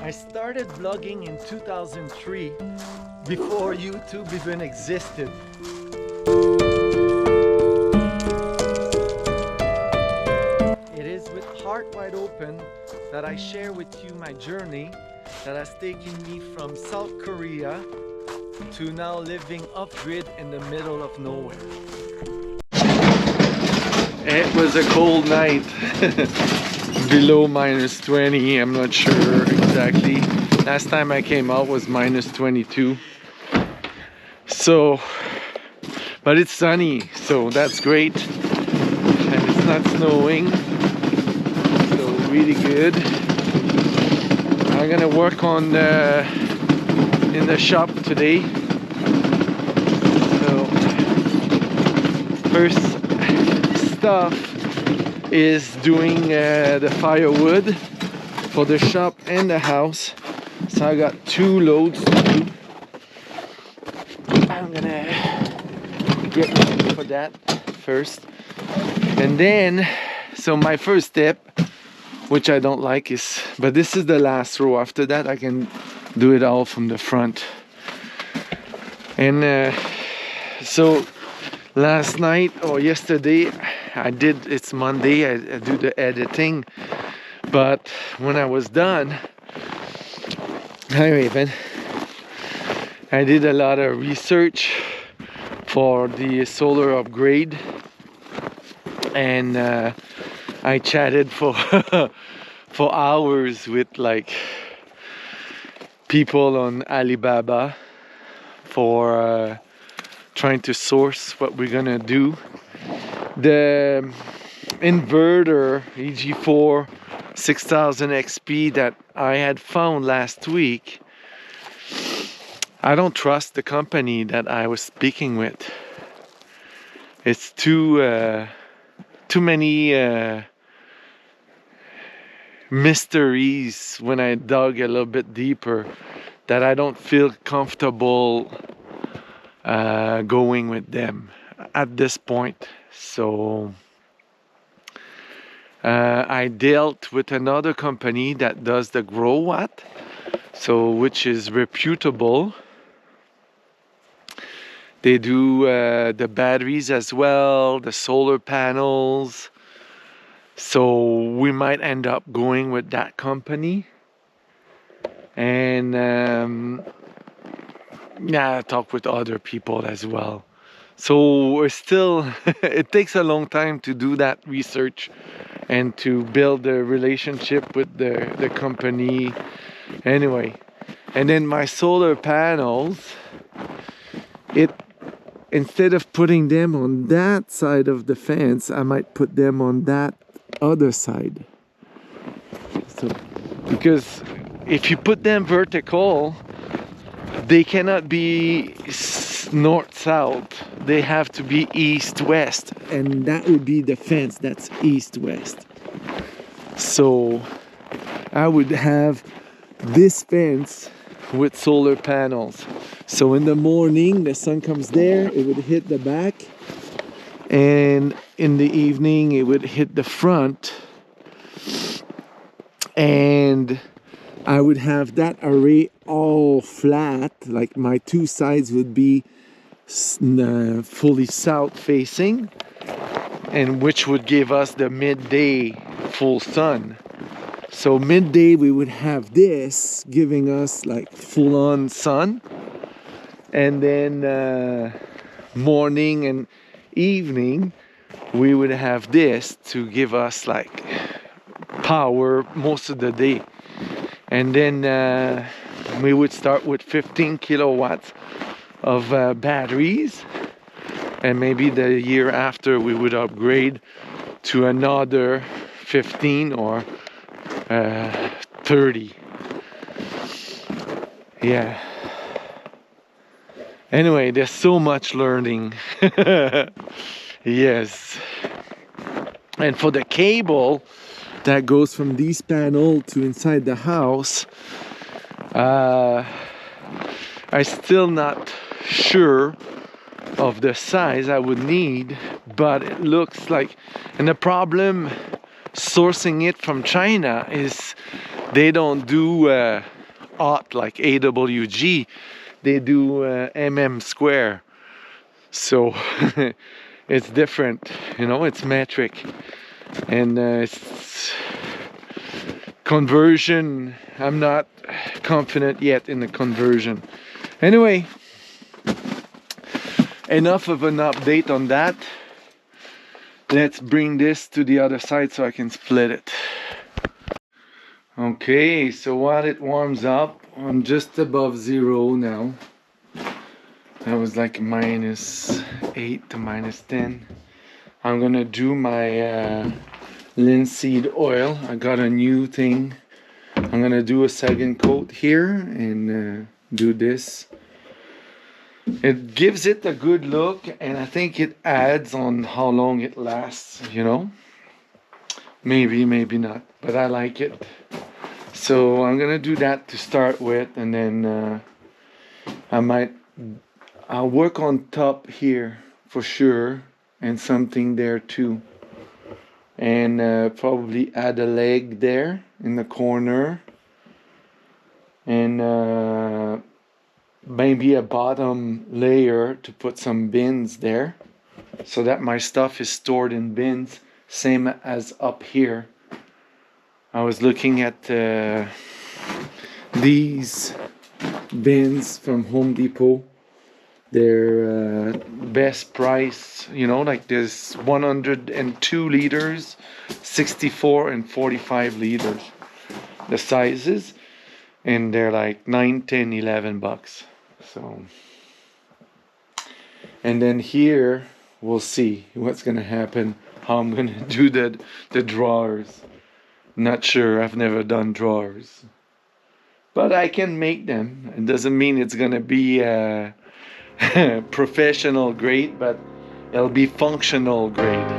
I started vlogging in 2003, before YouTube even existed. It is with heart wide open that I share with you my journey that has taken me from South Korea to now living off-grid in the middle of nowhere. It was a cold night, below -20, I'm not sure exactly. Last time I came out was -22. So, but it's sunny, so that's great. And it's not snowing, so really good. I'm gonna work on in the shop today. So, first stuff is doing the firewood for the shop and the house. So I got 2 loads to do. I'm gonna get ready for that first. And then, so my first step, which I don't like, is, but this is the last row. After that I can do it all from the front. And so last night or yesterday I did, it's Monday, I do the editing, but when I was done, hi Raven, I did a lot of research for the solar upgrade, and I chatted for for hours with like people on Alibaba for trying to source what we're gonna do. The inverter EG4 6000 XP that I had found last week, I don't trust the company that I was speaking with. It's too many mysteries when I dug a little bit deeper that I don't feel comfortable going with them at this point. So I dealt with another company that does the grow watt, so which is reputable. They do the batteries as well, the solar panels. So we might end up going with that company. And yeah, I talk with other people as well. So we're still, it takes a long time to do that research and to build a relationship with the company. Anyway, and then my solar panels, instead of putting them on that side of the fence, I might put them on that other side. So, because if you put them vertical, they cannot be north-south. They have to be east-west, and that would be the fence that's east-west. So I would have this fence with solar panels. So in the morning, the sun comes there, it would hit the back, and in the evening, it would hit the front. And I would have that array all flat, like my 2 sides would be fully south facing, and which would give us the midday full sun. So midday we would have this giving us like full-on sun, and then morning and evening we would have this to give us like power most of the day. And then we would start with 15 kilowatts of batteries, and maybe the year after we would upgrade to another 15 or 30. Yeah. Anyway, there's so much learning. Yes. And for the cable that goes from this panel to inside the house, I'm still not sure of the size I would need, but it looks like, and the problem sourcing it from China is they don't do aught like AWG, they do square. So it's different, you know, it's metric. And it's conversion, I'm not confident yet in the conversion. Anyway, enough of an update on that. Let's bring this to the other side so I can split it. Okay, so while it warms up, I'm just above 0 now. That was like -8 to -10. I'm gonna do my linseed oil. I got a new thing. I'm gonna do a second coat here and do this. It gives it a good look, and I think it adds on how long it lasts, you know. Maybe, maybe not, but I like it. So I'm gonna do that to start with, and then I'll work on top here for sure, and something there too. And probably add a leg there in the corner. And maybe a bottom layer to put some bins there, so that my stuff is stored in bins, same as up here. I was looking at these bins from Home Depot. They're best price, you know, like there's 102 liters, 64 and 45 liters, the sizes, and they're like 9, 10, 11 bucks. So, and then here we'll see what's gonna happen, how I'm gonna do the drawers. Not sure, I've never done drawers, but I can make them. It doesn't mean it's gonna be professional grade, but it'll be functional grade.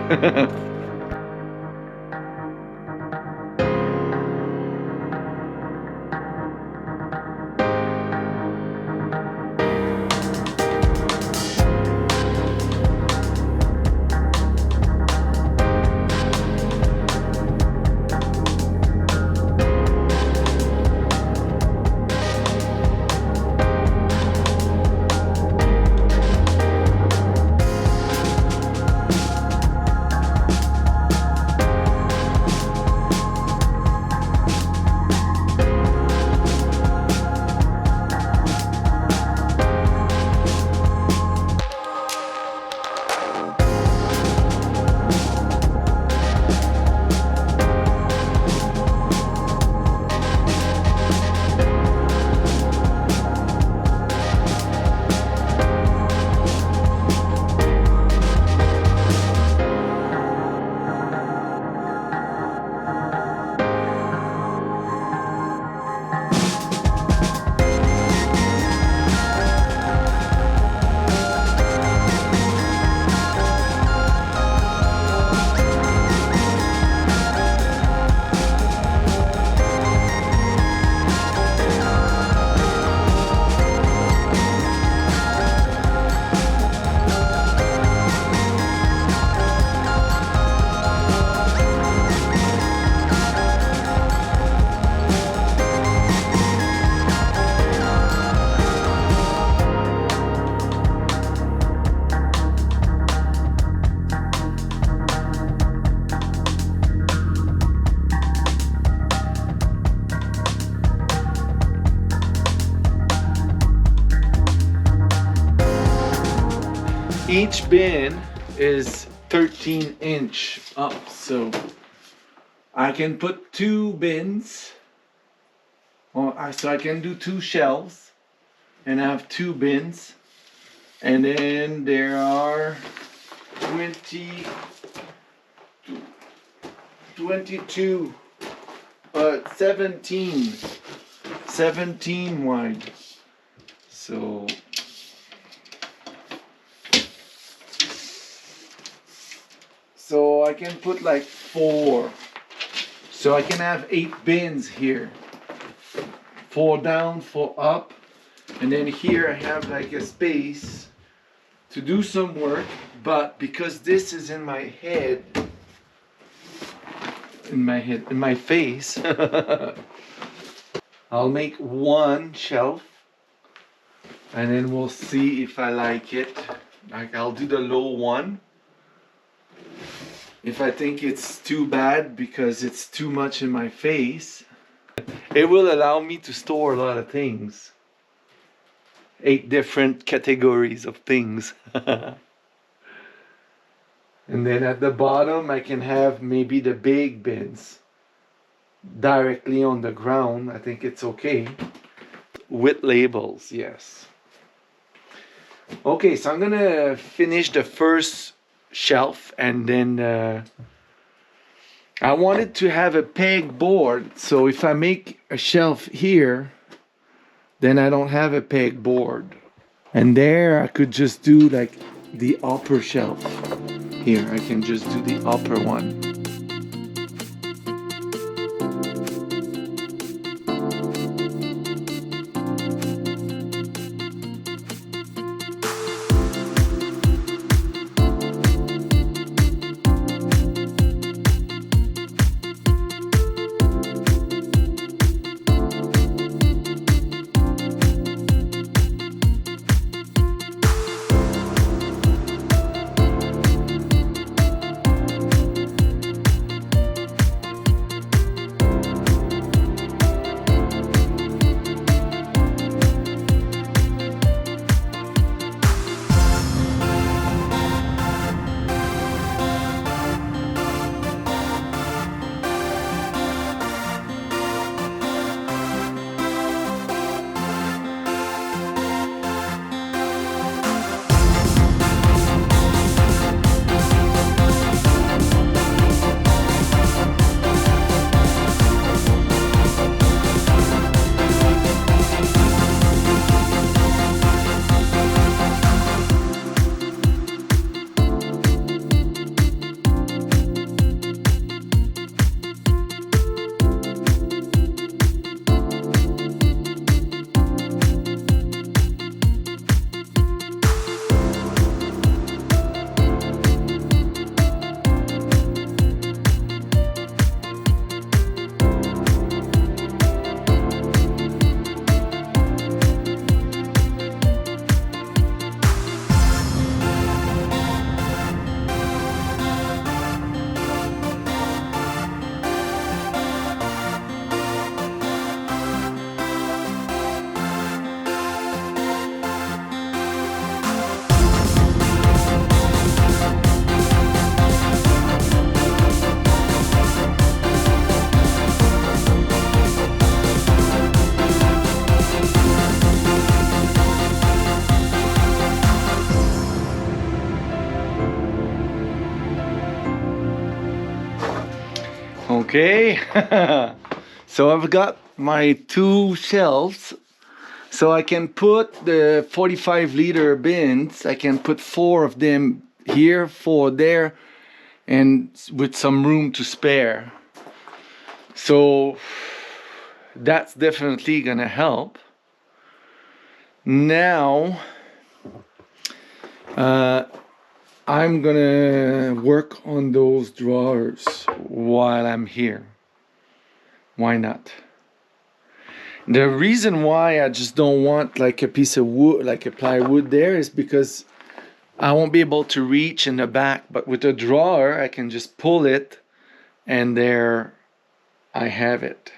Each bin is 13-inch up, so I can put 2 bins, so I can do 2 shelves and have 2 bins, and then there are 17 wide. So I can put like 4. So I can have 8 bins here. 4 down, 4 up. And then here I have like a space to do some work. But because this is in my head, in my face, I'll make one shelf and then we'll see if I like it. Like I'll do the low one. If I think it's too bad because it's too much in my face, it will allow me to store a lot of things. 8 different categories of things. And then at the bottom I can have maybe the big bins directly on the ground. I think it's okay. With labels, yes. Okay, so I'm gonna finish the first shelf and then I wanted to have a peg board, so if I make a shelf here, then I don't have a peg board. And there I could just do like the upper shelf. Here I can just do the upper one. Okay, so I've got my 2 shelves, so I can put the 45-liter bins. I can put 4 of them here, 4 there, and with some room to spare. So that's definitely gonna help. Now I'm gonna work on those drawers while I'm here. Why not? The reason why I just don't want like a piece of wood, like a plywood there, is because I won't be able to reach in the back. But with a drawer, I can just pull it and there I have it.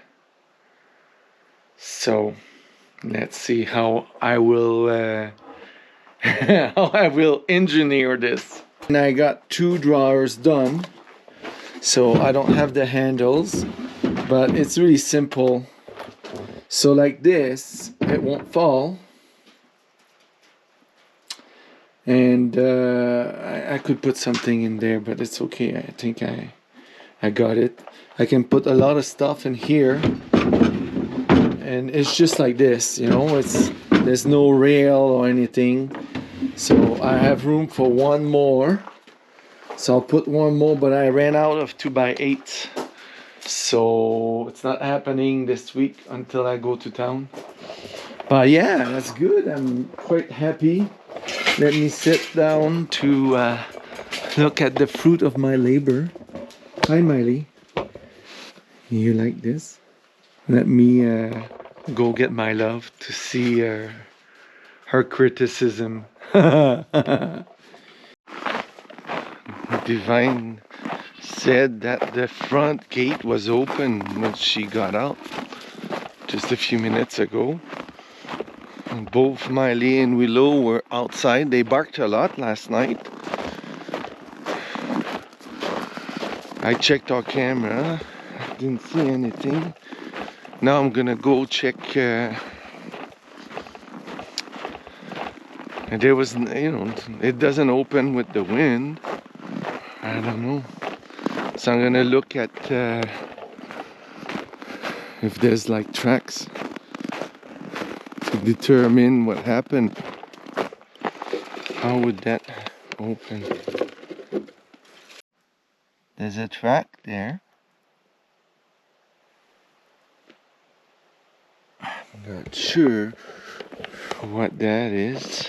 So let's see how I will how I will engineer this. And I got 2 drawers done, so I don't have the handles, but it's really simple. So like this, it won't fall, and I could put something in there, but it's okay. I think I got it. I can put a lot of stuff in here, and it's just like this, you know. There's no rail or anything. So I have room for 1 more. So I'll put 1 more, but I ran out of 2x8. So it's not happening this week until I go to town. But yeah, that's good. I'm quite happy. Let me sit down to look at the fruit of my labor. Hi, Miley. You like this? Let me go get my love to see her criticism. Divine said that the front gate was open when she got out just a few minutes ago. And both Miley and Willow were outside. They barked a lot last night. I checked our camera, didn't see anything. Now I'm gonna go check. And there was, it doesn't open with the wind. I don't know. So I'm gonna look at if there's like tracks to determine what happened. How would that open? There's a track there. I'm not sure what that is.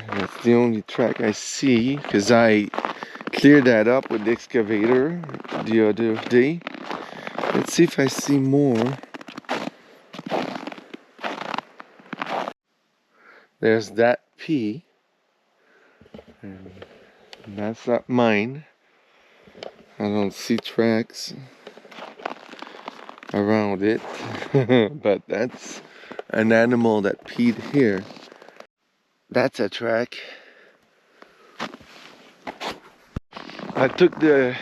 That's the only track I see, because I cleared that up with the excavator the other day. Let's see if I see more. There's that P, and that's not mine. I don't see tracks around it, but that's an animal that peed here. That's a track. I took the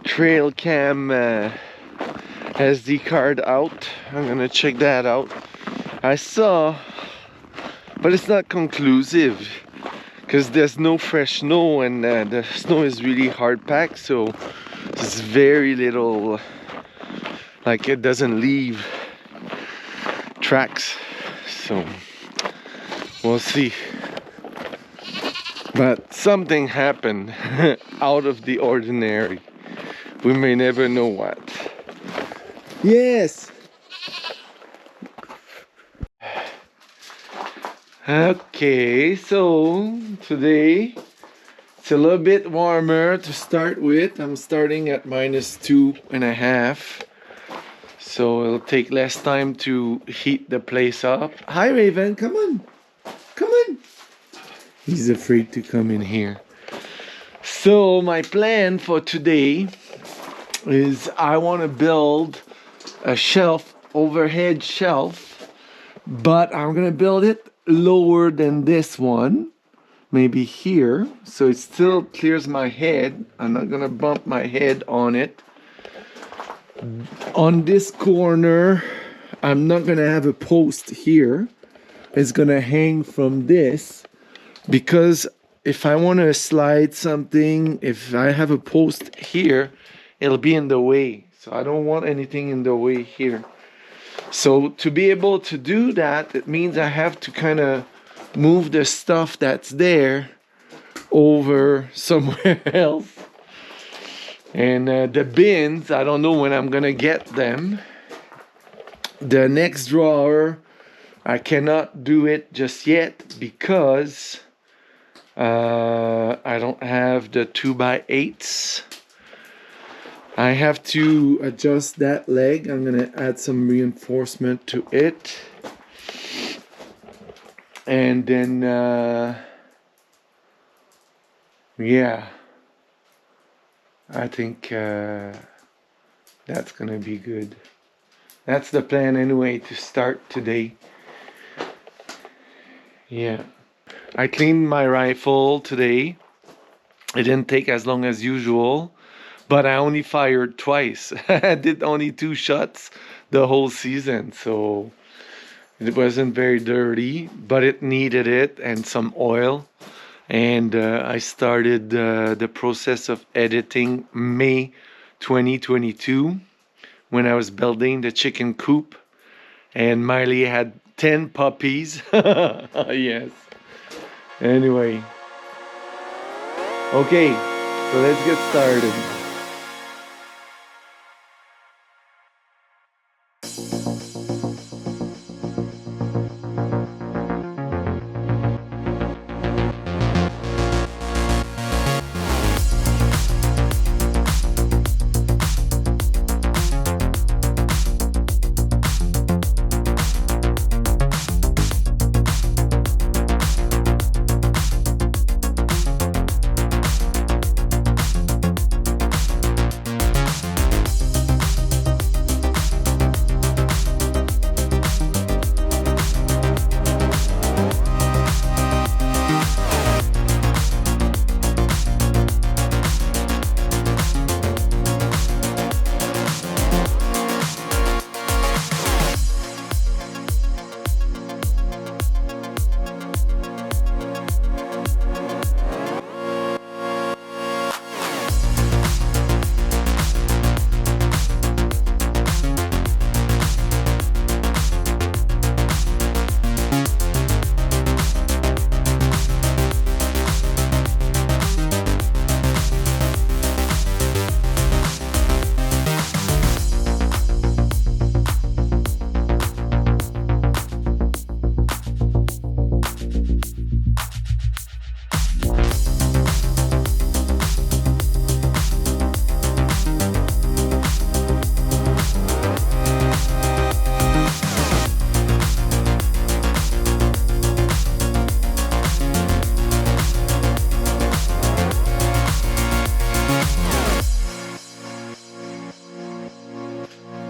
trail cam SD card out. I'm gonna check that out. I saw, but it's not conclusive because there's no fresh snow, and the snow is really hard packed, so there's very little, like it doesn't leave tracks, so we'll see. But something happened out of the ordinary. We may never know what. Yes. Okay, so today it's a little bit warmer to start with. I'm starting at -2.5, so it'll take less time to heat the place up. Hi Raven, come on, come on. He's afraid to come in here. So my plan for today is I want to build a shelf, overhead shelf, but I'm gonna build it lower than this one, maybe here, so it still clears my head. I'm not gonna bump my head on it. On this corner, I'm not gonna have a post here. It's gonna hang from this, because if I want to slide something, if I have a post here, it'll be in the way. So I don't want anything in the way here. So to be able to do that, it means I have to kind of move the stuff that's there over somewhere else. And the bins, I don't know when I'm gonna get them. The next drawer, I cannot do it just yet because I don't have the 2x8s. I have to adjust that leg. I'm gonna add some reinforcement to it. And then, yeah, I think that's gonna be good. That's the plan anyway, to start today. Yeah. I cleaned my rifle today. It didn't take as long as usual, but I only fired twice. I did only 2 shots the whole season, so it wasn't very dirty, but it needed it and some oil. And I started the process of editing May 2022 when I was building the chicken coop, and Miley had 10 puppies. Yes. Anyway. Okay, so let's get started.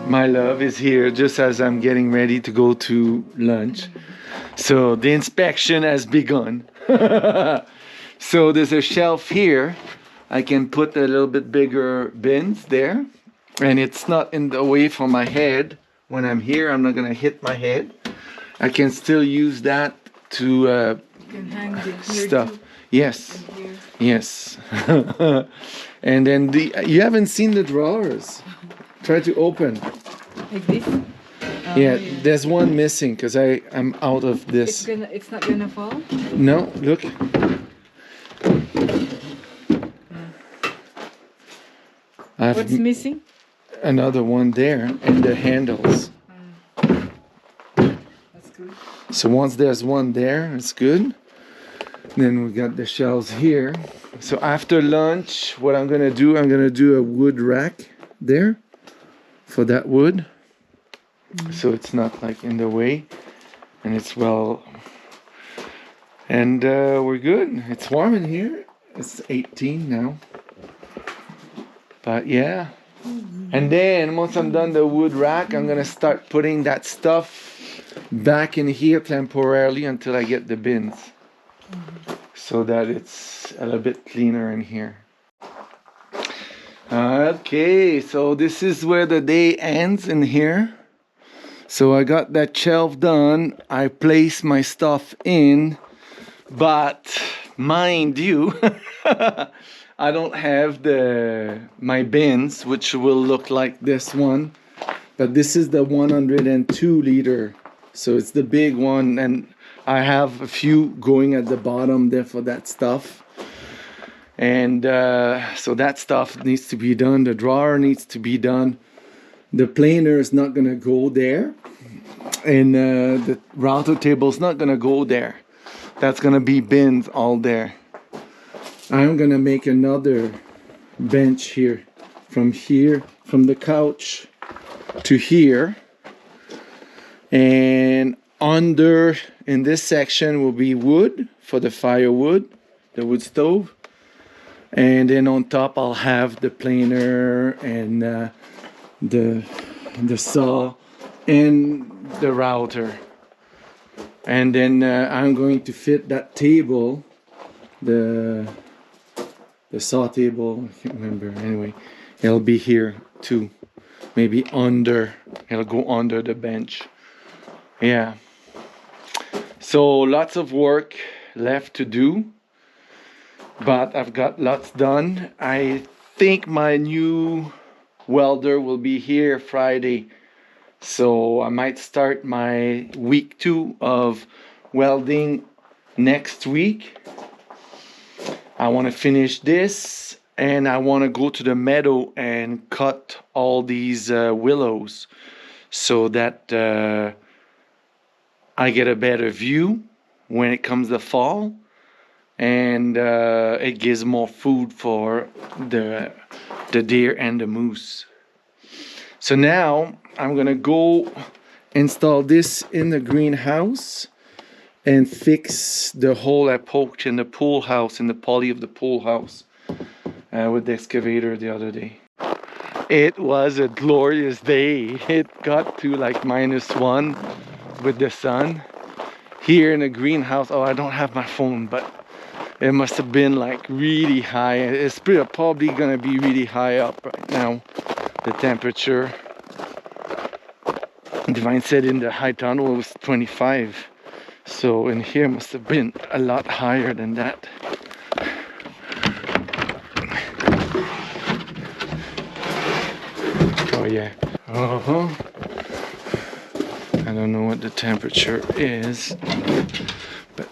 My love is here just as I'm getting ready to go to lunch. So the inspection has begun. So there's a shelf here. I can put a little bit bigger bins there. And it's not in the way for my head. When I'm here, I'm not gonna hit my head. I can still use that to You can hang it here stuff. too. Yes. And here. Yes. And then you haven't seen the drawers. Try to open. Like this? Yeah, there's one missing because I'm out of this. It's not gonna fall? No, look. What's missing? Another one there and the handles. That's good. So once there's one there, it's good. Then we got the shelves here. So after lunch, what I'm gonna do a wood rack there for that wood. So it's not like in the way, and it's well. And we're good. It's warm in here. It's 18 now. But yeah. And then once I'm done the wood rack, I'm gonna start putting that stuff back in here temporarily until I get the bins, so that it's a little bit cleaner in here. Okay, so this is where the day ends in here. So I got that shelf done. I placed my stuff in, but mind you, I don't have my bins, which will look like this one. But this is the 102 liter. So it's the big one, and I have a few going at the bottom there for that stuff. And so that stuff needs to be done. The drawer needs to be done. The planer is not gonna go there. And the router table is not gonna go there. That's gonna be bins all there. I'm gonna make another bench here, from the couch to here. And under in this section will be wood for the firewood, the wood stove. And then on top I'll have the planer and the saw and the router. And then I'm going to fit that table, the saw table, I can't remember, anyway, it'll be here too, maybe under, it'll go under the bench. Yeah, so lots of work left to do, but I've got lots done. I think my new welder will be here Friday, so I might start my week 2 of welding next week. I want to finish this, and I want to go to the meadow and cut all these willows so that I get a better view when it comes to fall, and it gives more food for the deer and the moose. So now I'm gonna go install this in the greenhouse and fix the hole I poked in the pool house, in the poly of the pool house, with the excavator the other day. It was a glorious day. It got to like -1 with the sun. Here in the greenhouse, oh, I don't have my phone, but it must have been like really high. It's probably gonna be really high up right now, the temperature. Divine said in the high tunnel it was 25. So in here must have been a lot higher than that. Oh yeah. I don't know what the temperature is, but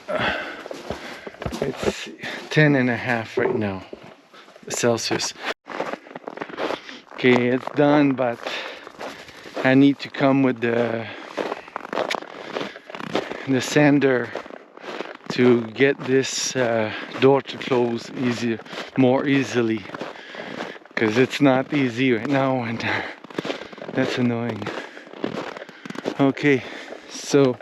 it's 10.5 right now, Celsius. Okay, it's done, but I need to come with the sander to get this door to close more easily, because it's not easy right now, and that's annoying. Okay, so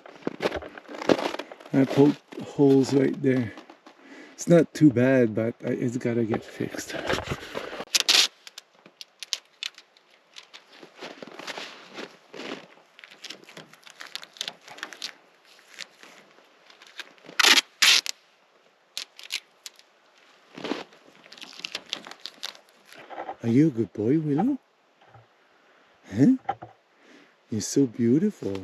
I poked holes right there. It's not too bad, but it's gotta get fixed. Are you a good boy, Willow? Huh? You're so beautiful.